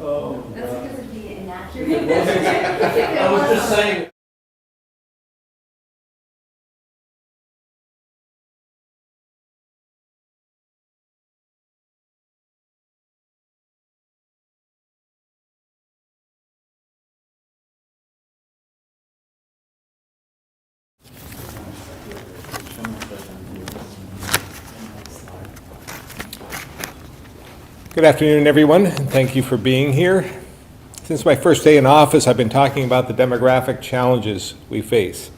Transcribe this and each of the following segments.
Oh, That's because of being inaccurate. I was just saying. Good afternoon, everyone, and thank you for being here. Since my first day in office, I've been talking about the demographic challenges we face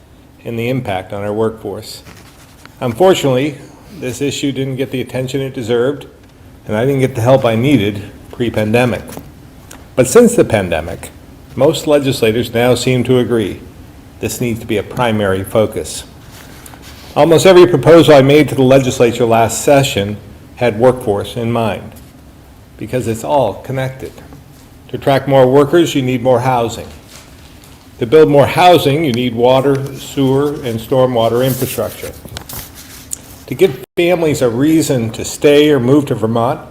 and the impact on our workforce. Unfortunately, this issue didn't get the attention it deserved, and I didn't get the help I needed pre-pandemic. But since the pandemic, most legislators now seem to agree this needs to be a primary focus. Almost every proposal I made to the legislature last session had workforce in mind, because it's all connected. To attract more workers, you need more housing. To build more housing, you need water, sewer, and stormwater infrastructure. To give families a reason to stay or move to Vermont,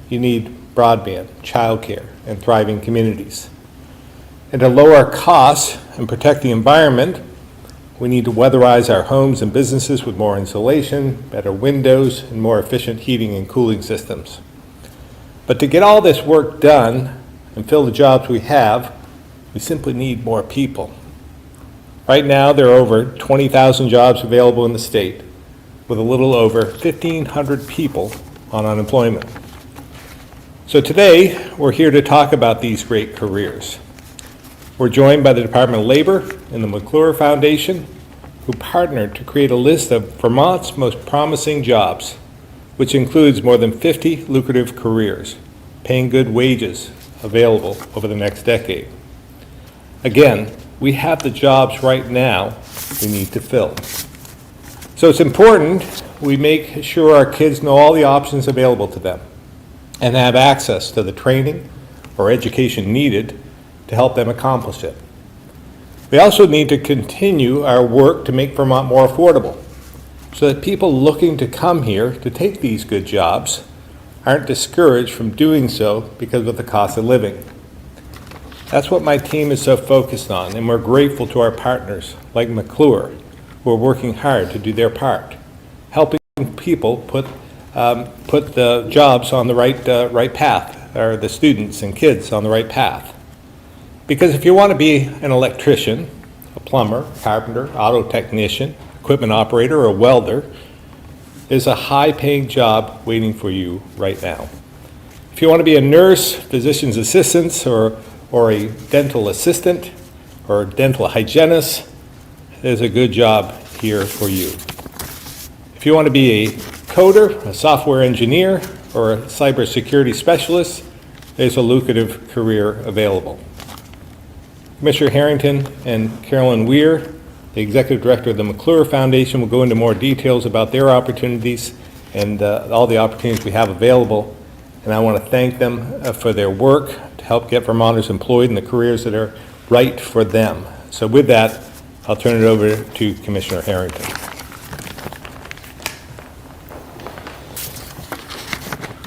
you need broadband, childcare, and thriving communities. And to lower our costs and protect the environment, we need to weatherize our homes and businesses with more insulation, better windows, and more efficient heating and cooling systems. But to get all this work done and fill the jobs we have, we simply need more people. Right now, there are over 20,000 jobs available in the state, with a little over 1,500 people on unemployment. So today, we're here to talk about these great careers. We're joined by the Department of Labor and the McClure Foundation, who partnered to create a list of Vermont's most promising jobs, which includes more than 50 lucrative careers, paying good wages available over the next decade. Again, we have the jobs right now we need to fill. So it's important we make sure our kids know all the options available to them and have access to the training or education needed to help them accomplish it. We also need to continue our work to make Vermont more affordable, so that people looking to come here to take these good jobs aren't discouraged from doing so because of the cost of living. That's what my team is so focused on, and we're grateful to our partners like McClure, who are working hard to do their part, helping people put the jobs on the right path, or the students and kids on the right path. Because if you want to be an electrician, a plumber, carpenter, auto technician, equipment operator, or a welder, there's a high-paying job waiting for you right now. If you want to be a nurse, physician's assistant, or a dental assistant, or a dental hygienist, there's a good job here for you. If you want to be a coder, a software engineer, or a cybersecurity specialist, there's a lucrative career available. Commissioner Harrington and Carolyn Weir, the Executive Director of the McClure Foundation, will go into more details about their opportunities and all the opportunities we have available. And I want to thank them for their work to help get Vermonters employed in the careers that are right for them. So with that, I'll turn it over to Commissioner Harrington.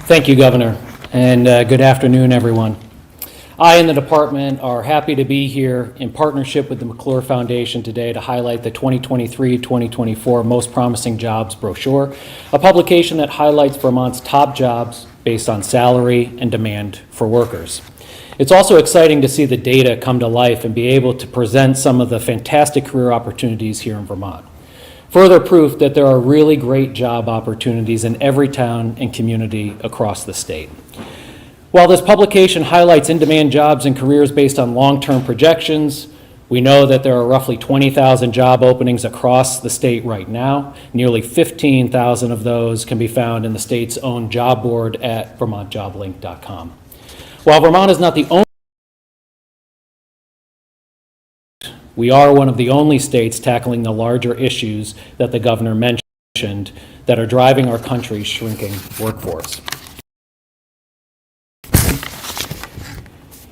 Thank you, Governor, and good afternoon, everyone. I and the department are happy to be here in partnership with the McClure Foundation today to highlight the 2023-2024 Most Promising Jobs brochure, a publication that highlights Vermont's top jobs based on salary and demand for workers. It's also exciting to see the data come to life and be able to present some of the fantastic career opportunities here in Vermont. Further proof that there are really great job opportunities in every town and community across the state. While this publication highlights in-demand jobs and careers based on long-term projections, we know that there are roughly 20,000 job openings across the state right now. Nearly 15,000 of those can be found in the state's own job board at vermontjoblink.com. While Vermont is not the only, we are one of the only states tackling the larger issues that the governor mentioned that are driving our country's shrinking workforce.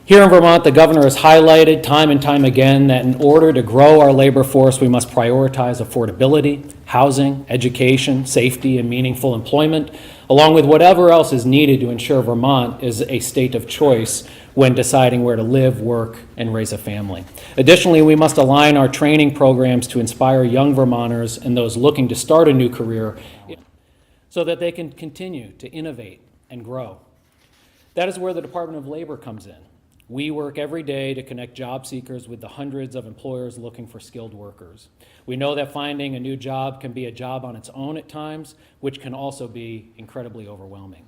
Here in Vermont, the governor has highlighted time and time again that in order to grow our labor force, we must prioritize affordability, housing, education, safety, and meaningful employment, along with whatever else is needed to ensure Vermont is a state of choice when deciding where to live, work, and raise a family. Additionally, we must align our training programs to inspire young Vermonters and those looking to start a new career so that they can continue to innovate and grow. That is where the Department of Labor comes in. We work every day to connect job seekers with the hundreds of employers looking for skilled workers. We know that finding a new job can be a job on its own at times, which can also be incredibly overwhelming.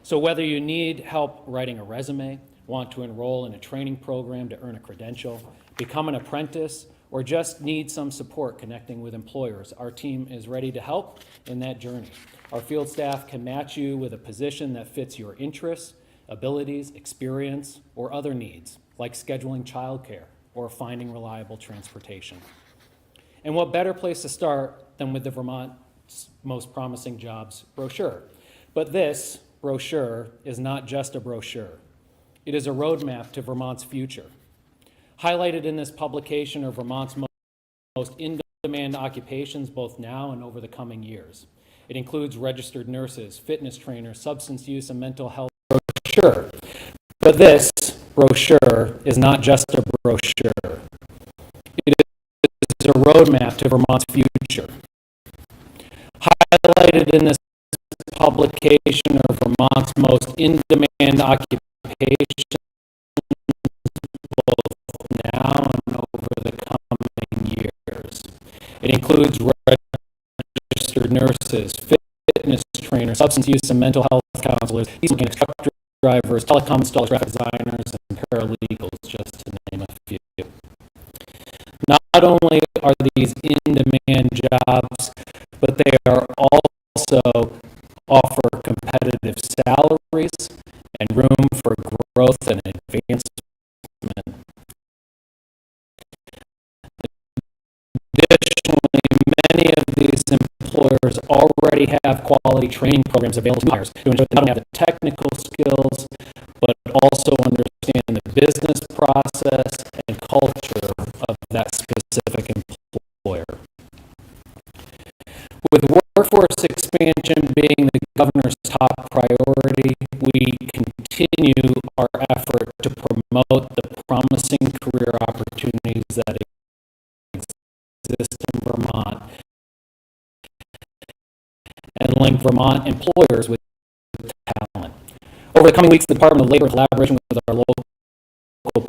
So whether you need help writing a resume, want to enroll in a training program to earn a credential, become an apprentice, or just need some support connecting with employers, our team is ready to help in that journey. Our field staff can match you with a position that fits your interests, abilities, experience, or other needs, like scheduling childcare or finding reliable transportation. And what better place to start than with the Vermont's Most Promising Jobs brochure? But this brochure is not just a brochure. It is a roadmap to Vermont's future. Highlighted in this publication are Vermont's most in-demand occupations, both now and over the coming years. It includes registered nurses, fitness trainers, substance use and mental health brochure. But this brochure is not just a brochure. It is a roadmap to Vermont's future. Highlighted in this publication are Vermont's most in-demand occupations, both now and over the coming years. It includes registered nurses, fitness trainers, substance use and mental health counselors, truck drivers, telecom installers, graphic designers, and paralegals, just to name a few. Not only are these in-demand jobs, but they are also offer competitive salaries and room for growth and advancement. Additionally, many of these employers already have quality training programs available to hires to ensure they not only have the technical skills, but also understand the business process and culture of that specific employer. With workforce expansion being the governor's top priority, we continue our effort to promote the promising career opportunities that exist in Vermont and link Vermont employers with talent. Over the coming weeks, the Department of Labor, in collaboration with our local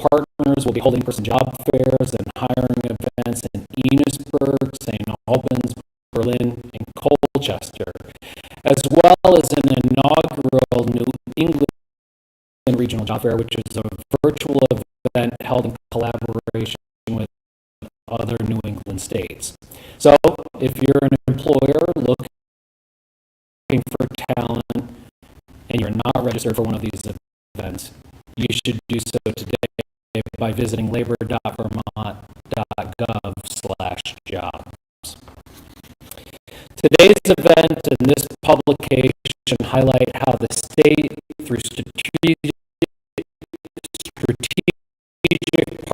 partners, will be holding in-person job fairs and hiring events in Enosburg, St. Albans, Berlin, and Colchester, as well as an inaugural New England Regional Job Fair, which is a virtual event held in collaboration with other New England states. So, if you're an employer looking for talent and you're not registered for one of these events, you should do so today by visiting labor.vermont.gov/jobs. Today's event and this publication highlight how the state, through strategic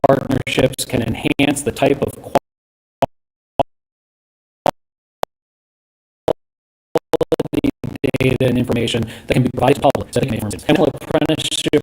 partnerships, can enhance the type of quality data and information that can be provided to the public. And apprenticeship.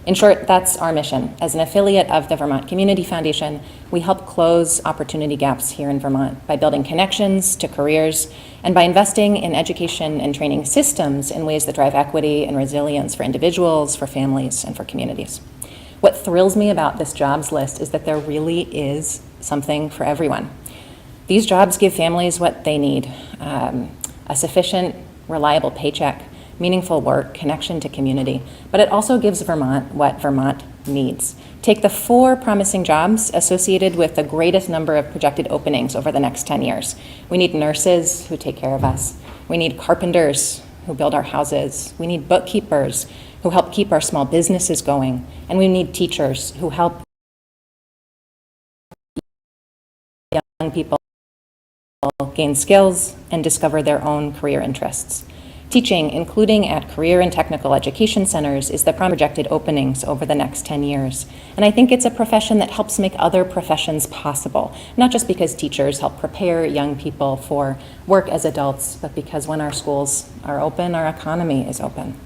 In short, that's our mission. As an affiliate of the Vermont Community Foundation, we help close opportunity gaps here in Vermont by building connections to careers and by investing in education and training systems in ways that drive equity and resilience for individuals, for families, and for communities. What thrills me about this jobs list is that there really is something for everyone. These jobs give families what they need, a sufficient, reliable paycheck, meaningful work, connection to community, but it also gives Vermont what Vermont needs. Take the 4 promising jobs associated with the greatest number of projected openings over the next 10 years. We need nurses who take care of us. We need carpenters who build our houses. We need bookkeepers who help keep our small businesses going. And we need teachers who help young people gain skills and discover their own career interests. Teaching, including at career and technical education centers, is the projected openings over the next 10 years. And I think it's a profession that helps make other professions possible, not just because teachers help prepare young people for work as adults, but because when our schools are open, our economy is open.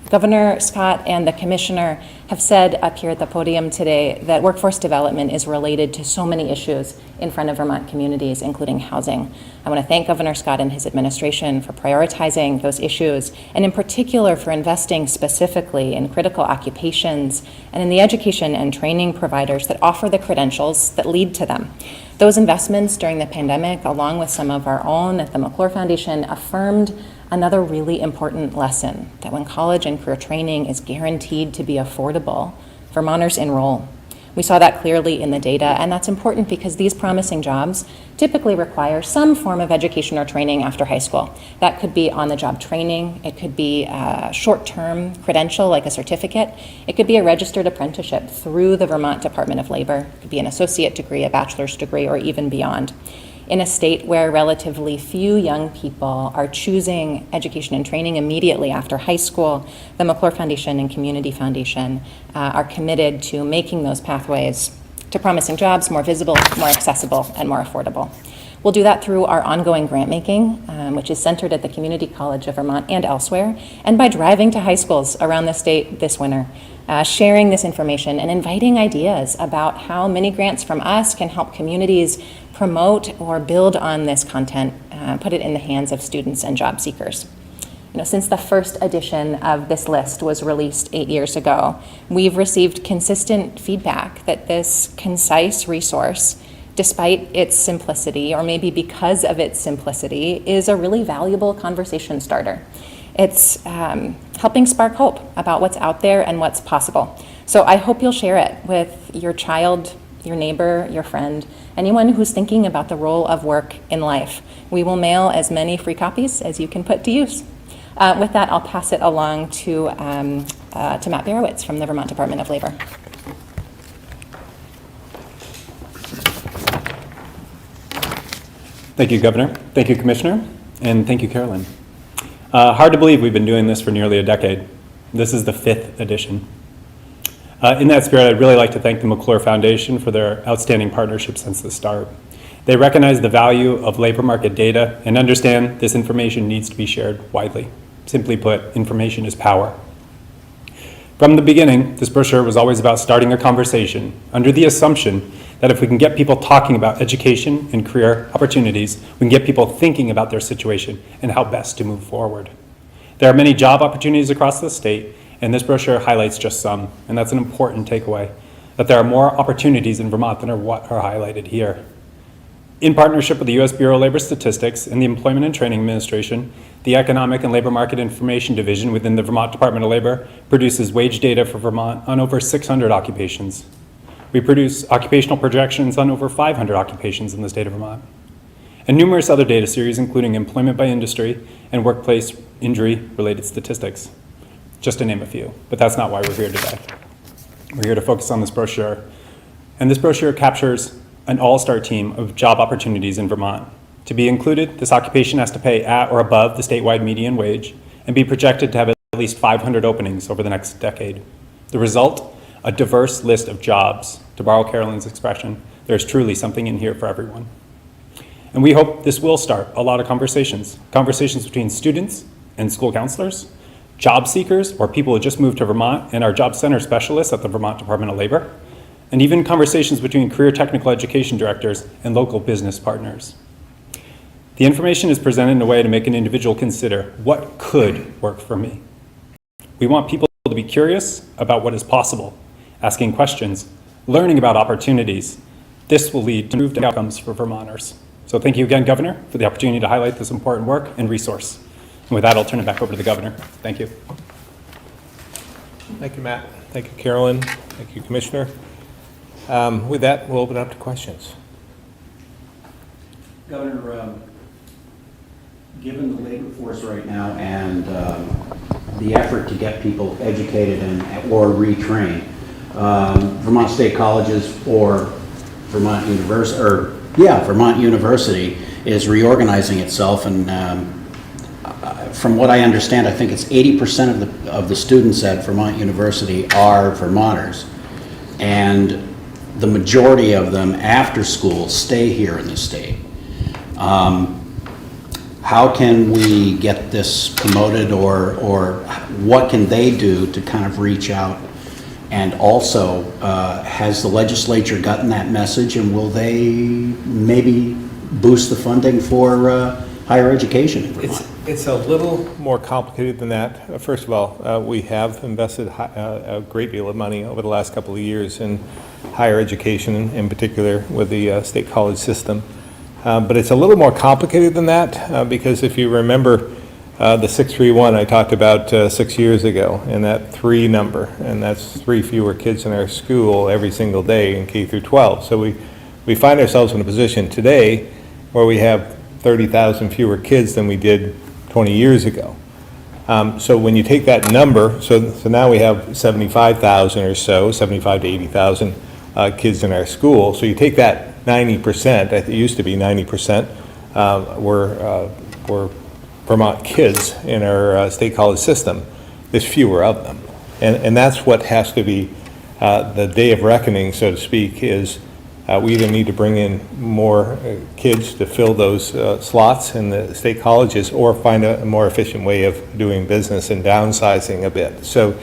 Governor Scott and the Commissioner have said up here at the podium today that workforce development is related to so many issues in front of Vermont communities, including housing. I want to thank Governor Scott and his administration for prioritizing those issues, and in particular for investing specifically in critical occupations and in the education and training providers that offer the credentials that lead to them. Those investments during the pandemic, along with some of our own at the McClure Foundation, affirmed another really important lesson, that when college and career training is guaranteed to be affordable, Vermonters enroll. We saw that clearly in the data, and that's important because these promising jobs typically require some form of education or training after high school. That could be on-the-job training, it could be a short-term credential like a certificate, it could be a registered apprenticeship through the Vermont Department of Labor, it could be an associate degree, a bachelor's degree, or even beyond. In a state where relatively few young people are choosing education and training immediately after high school, the McClure Foundation and Community Foundation are committed to making those pathways to promising jobs more visible, more accessible, and more affordable. We'll do that through our ongoing grant making, which is centered at the Community College of Vermont and elsewhere, and by driving to high schools around the state this winter, sharing this information and inviting ideas about how many grants from us can help communities promote or build on this content, put it in the hands of students and job seekers. Since the first edition of this list was released 8 years ago, we've received consistent feedback that this concise resource, despite its simplicity, or maybe because of its simplicity, is a really valuable conversation starter. It's helping spark hope about what's out there and what's possible. So I hope you'll share it with your child, your neighbor, your friend, anyone who's thinking about the role of work in life. We will mail as many free copies as you can put to use. With that, I'll pass it along to Matt Barowitz from the Vermont Department of Labor. Thank you, Governor. Thank you, Commissioner. And thank you, Carolyn. Hard to believe we've been doing this for nearly a decade. This is the 5th edition. In that spirit, I'd really like to thank the McClure Foundation for their outstanding partnership since the start. They recognize the value of labor market data and understand this information needs to be shared widely. Simply put, information is power. From the beginning, this brochure was always about starting a conversation under the assumption that if we can get people talking about education and career opportunities, we can get people thinking about their situation and how best to move forward. There are many job opportunities across the state, and this brochure highlights just some, and that's an important takeaway, that there are more opportunities in Vermont than are what are highlighted here. In partnership with the U.S. Bureau of Labor Statistics and the Employment and Training Administration, the Economic and Labor Market Information Division within the Vermont Department of Labor produces wage data for Vermont on over 600 occupations. We produce occupational projections on over 500 occupations in the state of Vermont, and numerous other data series, including employment by industry and workplace injury-related statistics, just to name a few. But that's not why we're here today. We're here to focus on this brochure, and this brochure captures an all-star team of job opportunities in Vermont. To be included, this occupation has to pay at or above the statewide median wage and be projected to have at least 500 openings over the next decade. The result? A diverse list of jobs. To borrow Carolyn's expression, there's truly something in here for everyone. And we hope this will start a lot of conversations between students and school counselors, job seekers or people who just moved to Vermont and our job center specialists at the Vermont Department of Labor, and even conversations between career technical education directors and local business partners. The information is presented in a way to make an individual consider what could work for me. We want people to be curious about what is possible, asking questions, learning about opportunities. This will lead to improved outcomes for Vermonters. So thank you again, Governor, for the opportunity to highlight this important work and resource. And with that, I'll turn it back over to the Governor. Thank you. Thank you, Matt. Thank you, Carolyn. Thank you, Commissioner. With that, we'll open up to questions. Governor, given the labor force right now and the effort to get people educated or retrained, Vermont State Colleges or Vermont University is reorganizing itself, and from what I understand, I think it's 80% of the students at Vermont University are Vermonters, and the majority of them after school stay here in the state. How can we get this promoted, or what can they do to kind of reach out? And also, has the legislature gotten that message, and will they maybe boost the funding for higher education in Vermont? It's a little more complicated than that. First of all, we have invested a great deal of money over the last couple of years in higher education, in particular with the state college system. But it's a little more complicated than that, because if you remember the 631 I talked about 6 years ago, and that 3 number, and that's 3 fewer kids in our school every single day in K through 12. So we find ourselves in a position today where we have 30,000 fewer kids than we did 20 years ago. So when you take that number, so now we have 75,000 or so, 75 to 80,000 kids in our school. So you take that 90%, it used to be 90%, were Vermont kids in our state college system. There's fewer of them. And that's what has to be the day of reckoning, so to speak, is we either need to bring in more kids to fill those slots in the state colleges, or find a more efficient way of doing business and downsizing a bit. So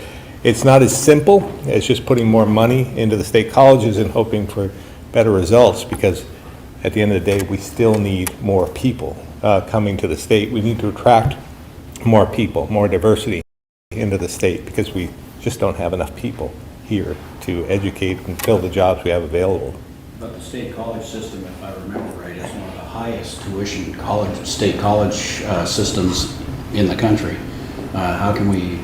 it's not as simple as just putting more money into the state colleges and hoping for better results, because at the end of the day, we still need more people coming to the state. We need to attract more people, more diversity into the state, because we just don't have enough people here to educate and fill the jobs we have available. But the state college system, if I remember right, is one of the highest tuition state college systems in the country. How can we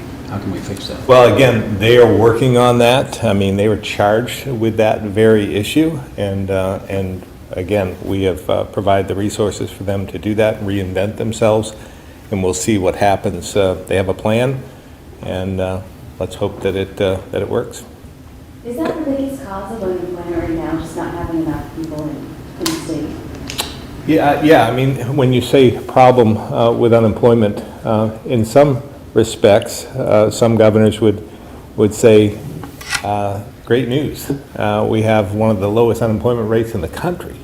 fix that? Well, again, they are working on that. I mean, they were charged with that very issue, and again, we have provided the resources for them to do that and reinvent themselves, and we'll see what happens. They have a plan, and let's hope that it works. Is that the biggest cause of unemployment right now, just not having enough people in the state? Yeah. I mean, when you say problem with unemployment, in some respects, some governors would say, great news. We have one of the lowest unemployment rates in the country.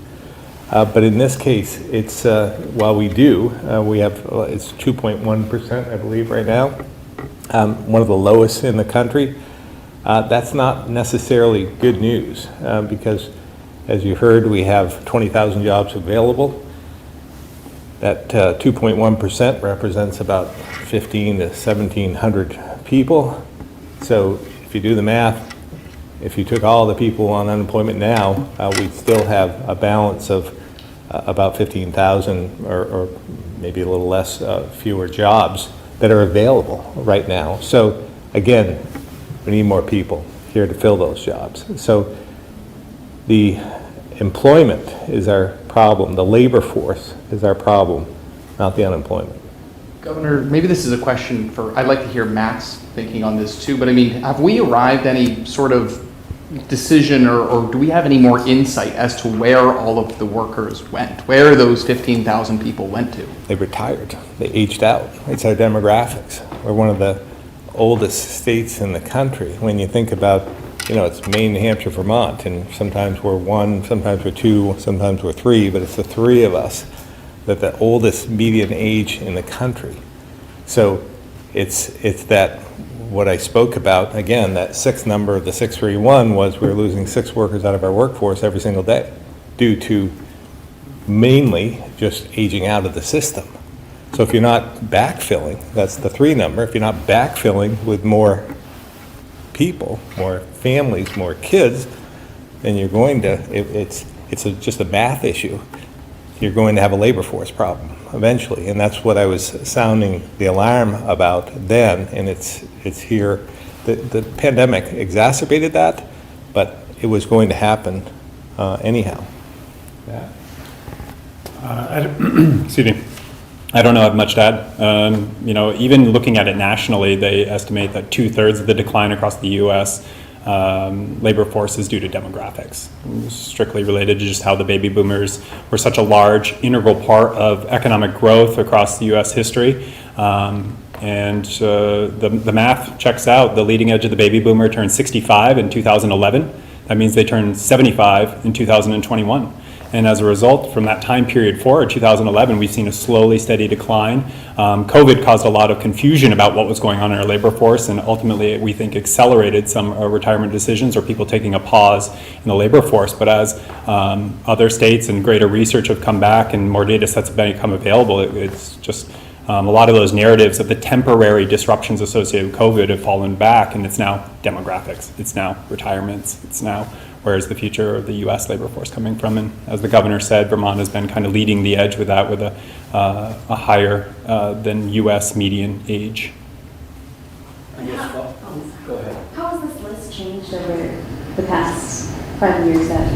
But in this case, it's while we do, we have it's 2.1%, I believe, right now, one of the lowest in the country. That's not necessarily good news, because, as you heard, we have 20,000 jobs available. That 2.1% represents about 1,500 to 1,700 people. So if you do the math, if you took all the people on unemployment now, we'd still have a balance of about 15,000 or maybe a little less fewer jobs that are available right now. So again, we need more people here to fill those jobs. So the employment is our problem. The labor force is our problem, not the unemployment. Governor, maybe this is a question for, I'd like to hear Matt's thinking on this too, but I mean, have we arrived at any sort of decision, or do we have any more insight as to where all of the workers went, where those 15,000 people went to? They retired. They aged out. It's our demographics. We're one of the oldest states in the country. When you think about, it's Maine, New Hampshire, Vermont, and sometimes we're 1, sometimes we're 2, sometimes we're 3, but it's the 3 of us that the oldest median age in the country. So it's that, what I spoke about, again, that 6 number, the 631, was we're losing 6 workers out of our workforce every single day due to mainly just aging out of the system. So if you're not backfilling, that's the 3 number, if you're not backfilling with more people, more families, more kids, then you're going to, it's just a math issue. You're going to have a labor force problem eventually, and that's what I was sounding the alarm about then, and it's here. The pandemic exacerbated that, but it was going to happen anyhow. Yeah. Excuse me. I don't know, I have much to add. Even looking at it nationally, they estimate that 2/3 of the decline across the U.S. labor force is due to demographics. It's strictly related to just how the baby boomers were such a large, integral part of economic growth across the U.S. history. The math checks out. The leading edge of the baby boomer turned 65 in 2011. That means they turned 75 in 2021. And as a result, from that time period forward, 2011, we've seen a slowly steady decline. COVID caused a lot of confusion about what was going on in our labor force, and ultimately, we think accelerated some retirement decisions or people taking a pause in the labor force. But as other states and greater research have come back and more data sets have become available, it's just a lot of those narratives of the temporary disruptions associated with COVID have fallen back, and it's now demographics, it's now retirements, it's now where's the future of the U.S. labor force coming from. And as the governor said, Vermont has been kind of leading the edge with that, with a higher than U.S. median age. I guess, go ahead. How has this list changed over the past 5 years that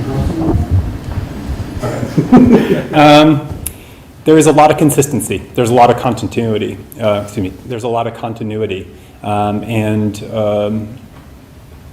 There is a lot of consistency. There's a lot of continuity. There's a lot of continuity,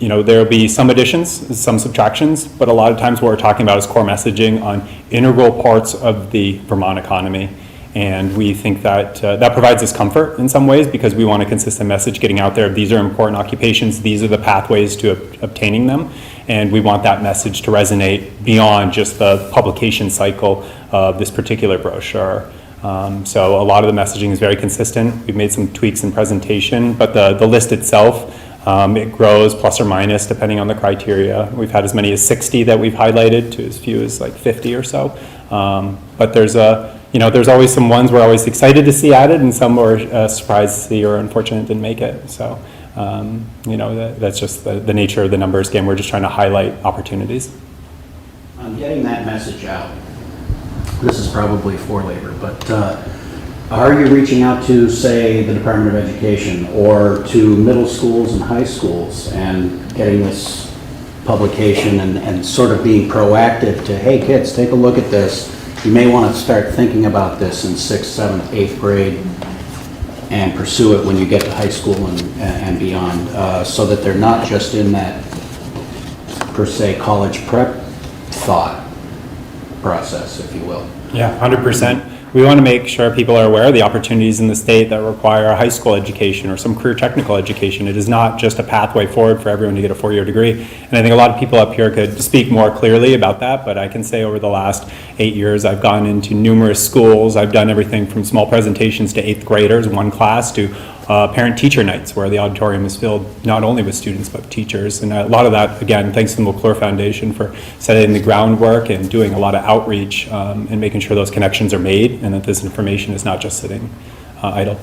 there'll be some additions, some subtractions, but a lot of times what we're talking about is core messaging on integral parts of the Vermont economy. And we think that that provides us comfort in some ways, because we want a consistent message getting out there. These are important occupations. These are the pathways to obtaining them. And we want that message to resonate beyond just the publication cycle of this particular brochure. So a lot of the messaging is very consistent. We've made some tweaks in presentation, but the list itself, it grows plus or minus depending on the criteria. We've had as many as 60 that we've highlighted to as few as like 50 or so. But there's always some ones we're always excited to see added, and some we're surprised to see or unfortunate didn't make it. So, that's just the nature of the numbers game. We're just trying to highlight opportunities. On getting that message out, this is probably for labor, but are you reaching out to, say, the Department of Education or to middle schools and high schools and getting this publication and sort of being proactive to, hey kids, take a look at this. You may want to start thinking about this in 6th, 7th, 8th grade and pursue it when you get to high school and beyond, so that they're not just in that, per se, college prep thought process, if you will. Yeah, 100%. We want to make sure people are aware of the opportunities in the state that require a high school education or some career technical education. It is not just a pathway forward for everyone to get a 4-year degree. And I think a lot of people up here could speak more clearly about that, but I can say over the last 8 years, I've gone into numerous schools. I've done everything from small presentations to 8th graders, one class, to parent-teacher nights, where the auditorium is filled not only with students but teachers. And a lot of that, again, thanks to the McClure Foundation for setting the groundwork and doing a lot of outreach and making sure those connections are made and that this information is not just sitting idle.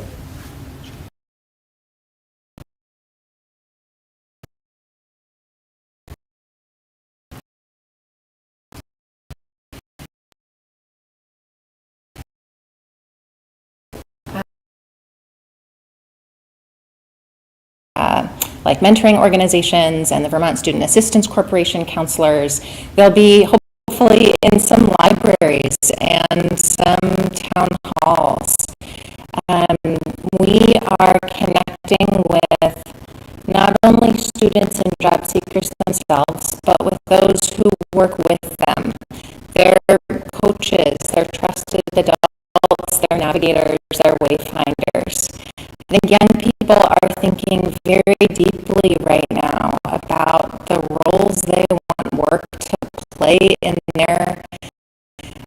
Like mentoring organizations and the Vermont Student Assistance Corporation counselors. They'll be hopefully in some libraries and some town halls. We are connecting with not only students and job seekers themselves, but with those who work with them, their coaches, their trusted adults, their navigators, their wayfinders. I think young people are thinking very deeply right now about the roles they want work to play in their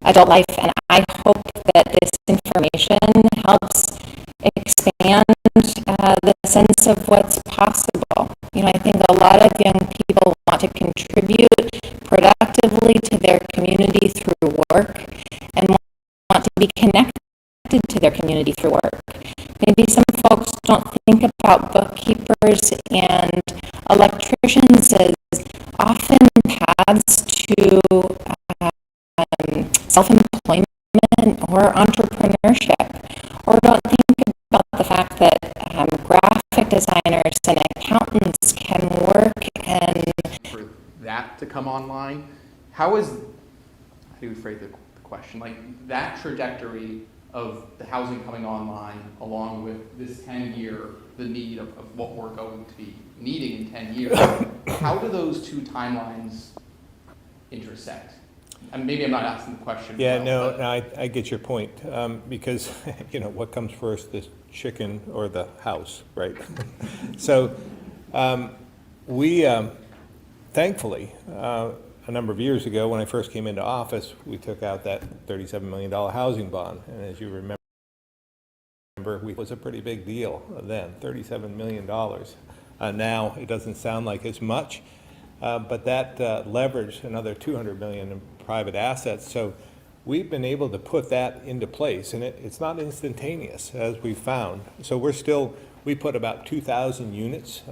adult life, and I hope that this information helps expand the sense of what's possible. I think a lot of young people want to contribute productively to their community through work and want to be connected to their community through work. Maybe some folks don't think about bookkeepers and electricians as often paths to self-employment or entrepreneurship, or don't think about the fact that graphic designers and accountants can work and... For that to come online, how do you phrase the question? Like that trajectory of the housing coming online along with this 10-year, the need of what we're going to be needing in 10 years. How do those two timelines intersect? And maybe I'm not asking the question. Yeah, well, no, I get your point, because, you know, what comes first, the chicken or the house, right? So, we, thankfully, a number of years ago, when I first came into office, we took out that $37 million housing bond, and as you remember, it was a pretty big deal then, $37 million. Now, it doesn't sound like as much, but that leveraged another $200 million in private assets. So we've been able to put that into place, and it's not instantaneous, as we found. So we put about 2,000 units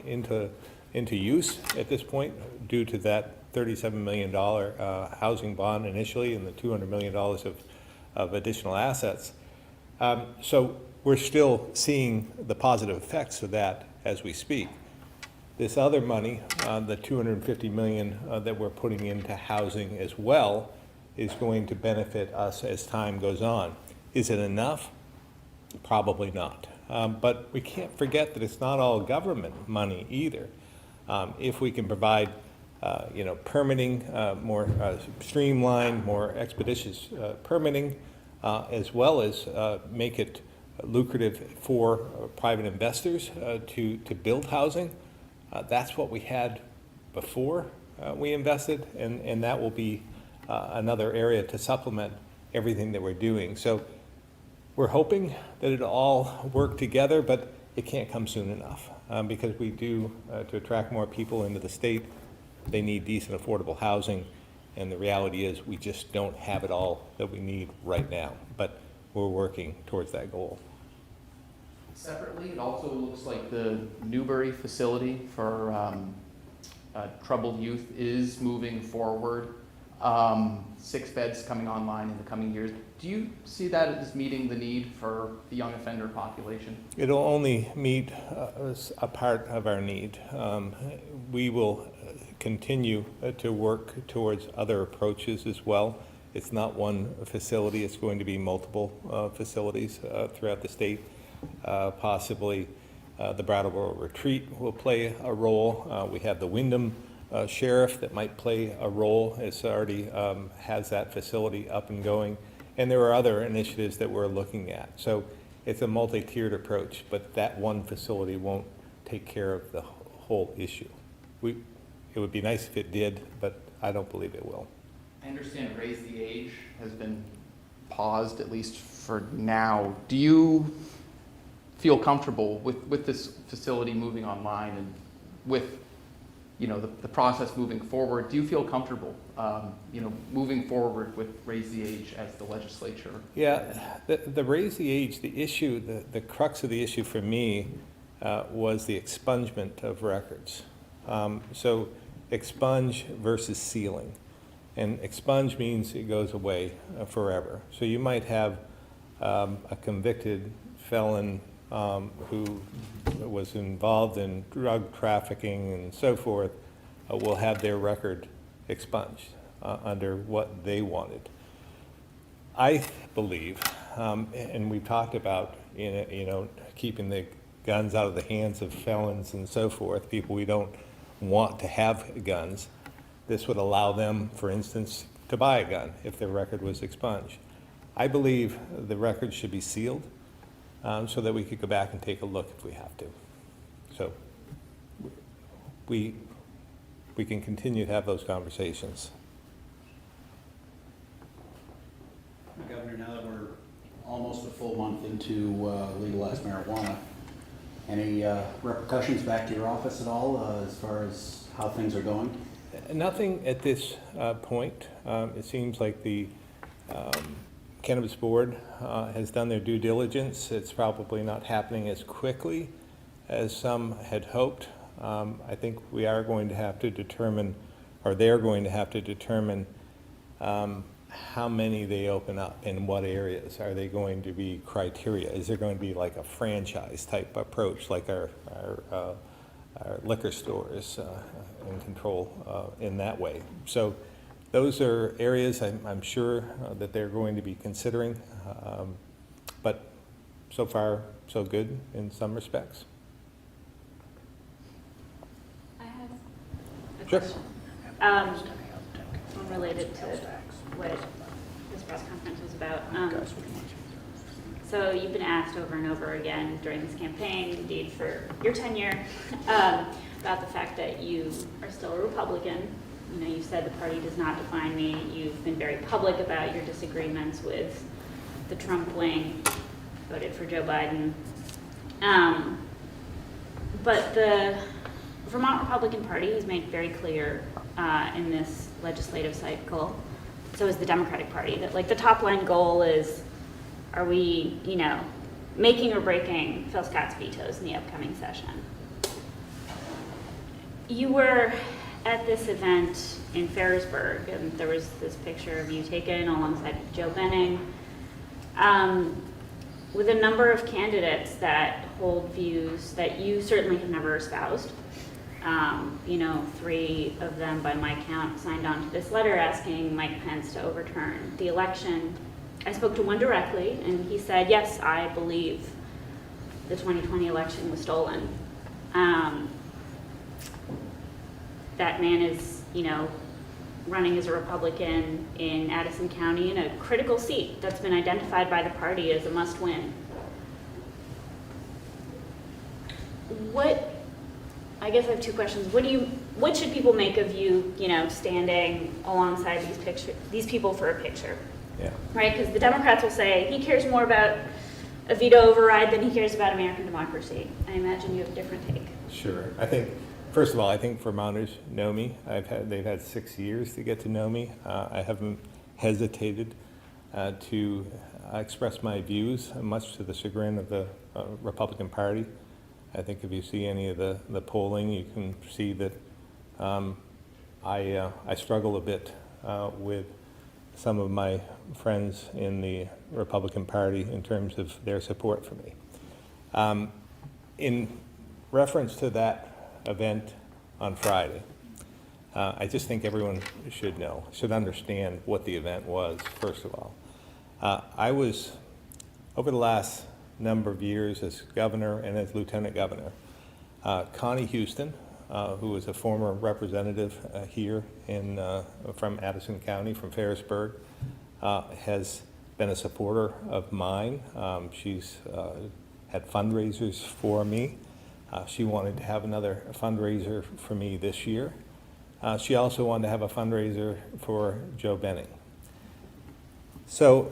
into use at this point due to that $37 million housing bond initially and the $200 million of additional assets. So we're still seeing the positive effects of that as we speak. This other money, the $250 million that we're putting into housing as well, is going to benefit us as time goes on. Is it enough? Probably not. But we can't forget that it's not all government money either. If we can provide permitting, more streamlined, more expeditious permitting, as well as make it lucrative for private investors to build housing. That's what we had before we invested, and that will be another area to supplement everything that we're doing. So we're hoping that it'll all work together, but it can't come soon enough because we do, to attract more people into the state, they need decent, affordable housing, and the reality is we just don't have it all that we need right now, but we're working towards that goal. Separately, it also looks like the Newbury facility for troubled youth is moving forward. 6 beds coming online in the coming years. Do you see that as meeting the need for the young offender population? It'll only meet a part of our need. We will continue to work towards other approaches as well. It's not one facility, it's going to be multiple facilities throughout the state. Possibly the Brattleboro Retreat will play a role. We have the Wyndham Sheriff that might play a role. It's already has that facility up and going. And there are other initiatives that we're looking at. So it's a multi-tiered approach, but that one facility won't take care of the whole issue. It would be nice if it did, but I don't believe it will. I understand Raise the Age has been paused, at least for now. Do you feel comfortable with this facility moving online and with the process moving forward? Do you feel comfortable moving forward with Raise the Age as the legislature? Yeah, the Raise the Age, the issue, the crux of the issue for me was the expungement of records. So expunge versus sealing. And expunge means it goes away forever. So you might have a convicted felon who was involved in drug trafficking and so forth will have their record expunged under what they wanted. I believe, and we've talked about keeping the guns out of the hands of felons and so forth, people we don't want to have guns. This would allow them, for instance, to buy a gun if their record was expunged. I believe the record should be sealed so that we could go back and take a look if we have to. So we can continue to have those conversations. Governor, now that we're almost a full month into legalized marijuana, any repercussions back to your office at all as far as how things are going? Nothing at this point. It seems like the Cannabis Board has done their due diligence. It's probably not happening as quickly as some had hoped. I think we are going to have to determine, or they're going to have to determine how many they open up, in what areas. Are they going to be criteria? Is there going to be like a franchise type approach, like our liquor stores and control in that way? So those are areas I'm sure that they're going to be considering, but so far so good in some respects. Sure. Unrelated to what this press conference was about. So you've been asked over and over again during this campaign, indeed for your tenure, about the fact that you are still a Republican. You know, you said the party does not define me. You've been very public about your disagreements with the Trump wing, voted for Joe Biden. But the Vermont Republican Party has made very clear in this legislative cycle, so is the Democratic Party, that like the top line goal is, are we, you know, making or breaking Phil Scott's vetoes in the upcoming session? You were at this event in Ferrisburg, and there was this picture of you taken alongside Joe Benning, with a number of candidates that hold views that you certainly have never espoused. You know, 3 of them, by my count, signed on to this letter asking Mike Pence to overturn the election. I spoke to one directly, and he said, yes, I believe the 2020 election was stolen. That man is, you know, running as a Republican in Addison County in a critical seat that's been identified by the party as a must-win. I guess I have 2 questions. What should people make of you, you know, standing alongside these people for a picture? Yeah. Right, because the Democrats will say he cares more about a veto override than he cares about American democracy. I imagine you have a different take. Sure. I think, first of all, I think Vermonters know me. They've had 6 years to get to know me. I haven't hesitated to express my views, much to the chagrin of the Republican Party. I think if you see any of the polling, you can see that I struggle a bit with some of my friends in the Republican Party in terms of their support for me. In reference to that event on Friday, I just think everyone should understand what the event was, first of all. I was, over the last number of years as governor and as lieutenant governor, Connie Houston, who was a former representative here from Addison County, from Ferrisburg, has been a supporter of mine. She's had fundraisers for me. She wanted to have another fundraiser for me this year. She also wanted to have a fundraiser for Joe Benning. So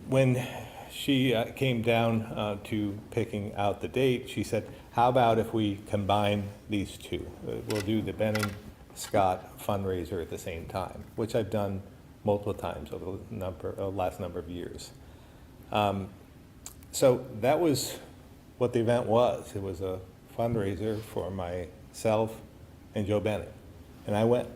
when she came down to picking out the date, she said, how about if we combine these 2? We'll do the Benning-Scott fundraiser at the same time, which I've done multiple times over the last number of years. So that was what the event was. It was a fundraiser for myself and Joe Benning, and I went.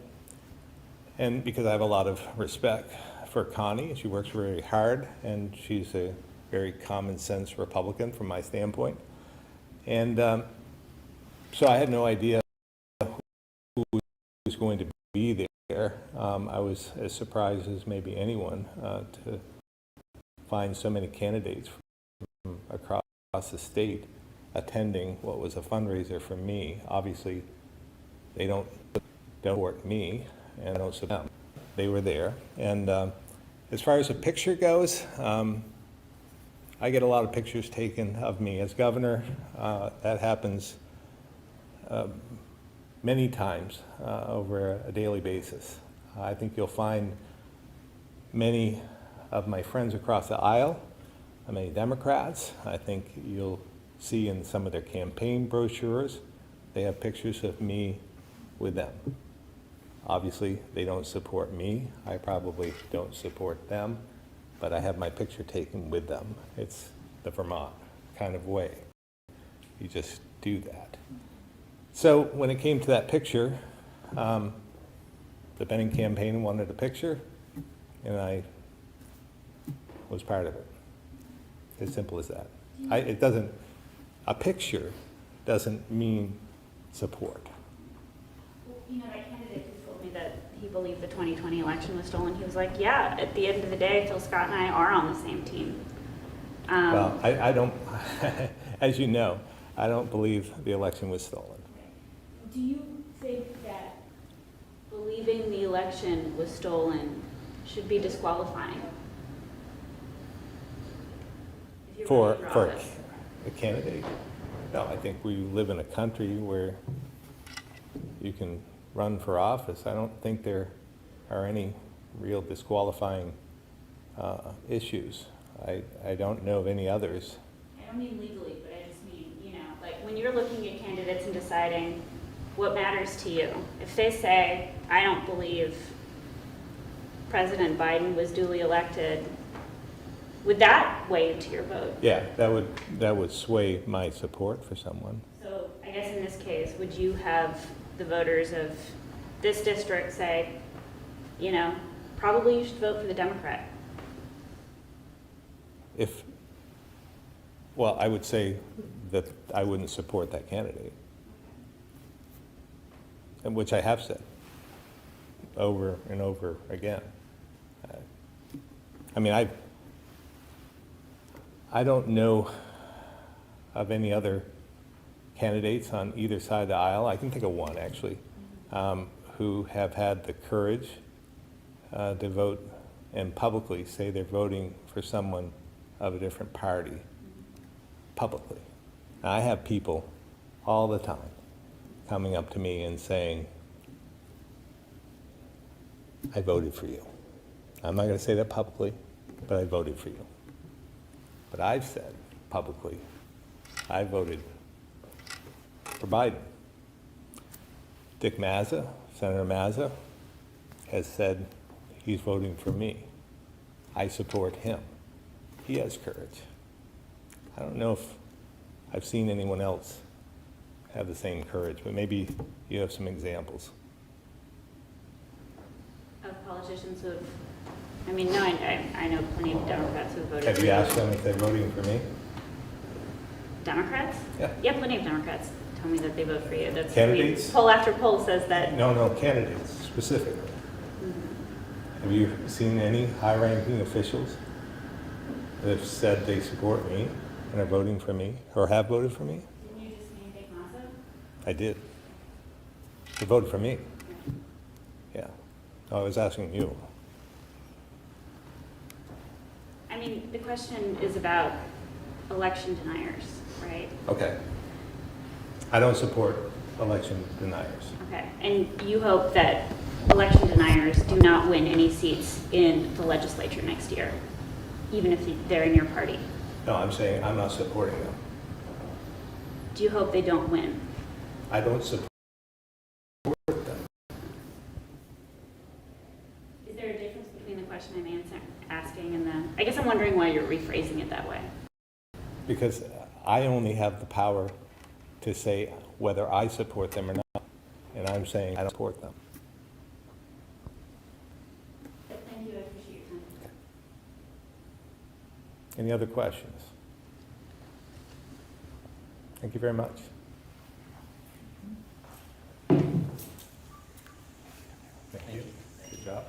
And because I have a lot of respect for Connie, she works very hard, and she's a very common sense Republican from my standpoint. And so I had no idea who was going to be there. I was as surprised as maybe anyone to find so many candidates from across the state attending what was a fundraiser for me. Obviously, they don't support me and don't support them. They were there. And as far as a picture goes, I get a lot of pictures taken of me as governor. That happens many times over a daily basis. I think you'll find many of my friends across the aisle, many Democrats. I think you'll see in some of their campaign brochures, they have pictures of me with them. Obviously, they don't support me. I probably don't support them, but I have my picture taken with them. It's the Vermont kind of way. You just do that. So when it came to that picture, the Benning campaign wanted a picture, and I was part of it. As simple as that. A picture doesn't mean support. Well, you know, that candidate who told me that he believed the 2020 election was stolen, he was like, yeah, at the end of the day, Phil Scott and I are on the same team. Well, I don't, as you know, I don't believe the election was stolen. Do you think that believing the election was stolen should be disqualifying? If you're For running office. a candidate? No, I think we live in a country where you can run for office. I don't think there are any real disqualifying issues. I don't know of any others. I don't mean legally, but I just mean, like when you're looking at candidates and deciding what matters to you. If they say, I don't believe President Biden was duly elected, would that weigh into your vote? Yeah, that would sway my support for someone. So I guess in this case, would you have the voters of this district say, probably you should vote for the Democrat? Well, I would say that I wouldn't support that candidate, and which I have said over and over again. I mean, I don't know of any other candidates on either side of the aisle. I can think of one, actually, who have had the courage to vote and publicly say they're voting for someone of a different party, publicly. Now, I have people all the time coming up to me and saying, I voted for you. I'm not going to say that publicly, but I voted for you. But I've said publicly, I voted for Biden. Dick Mazza, Senator Mazza, has said he's voting for me. I support him. He has courage. I don't know if I've seen anyone else have the same courage, but maybe you have some examples. Of politicians who have, no, I know plenty of Democrats who have voted. Have you asked them if they're voting for me? Democrats? Yeah. Plenty of Democrats tell me that they vote for you. That's Candidates? Poll after poll says that. No, candidates specifically. Have you seen any high-ranking officials that have said they support me and are voting for me, or have voted for me? Didn't you just name Dick Mazza? I did. They voted for me. Yeah. No, I was asking you. The question is about election deniers, right? Okay. I don't support election deniers. Okay, and you hope that election deniers do not win any seats in the legislature next year, even if they're in your party? No, I'm saying I'm not supporting them. Do you hope they don't win? I don't support them. Is there a difference between the question I'm asking and the, I guess I'm wondering why you're rephrasing it that way. Because I only have the power to say whether I support them or not, and I'm saying I don't support them. Thank you, I appreciate your time. Any other questions? Thank you very much. Thank you. Good job.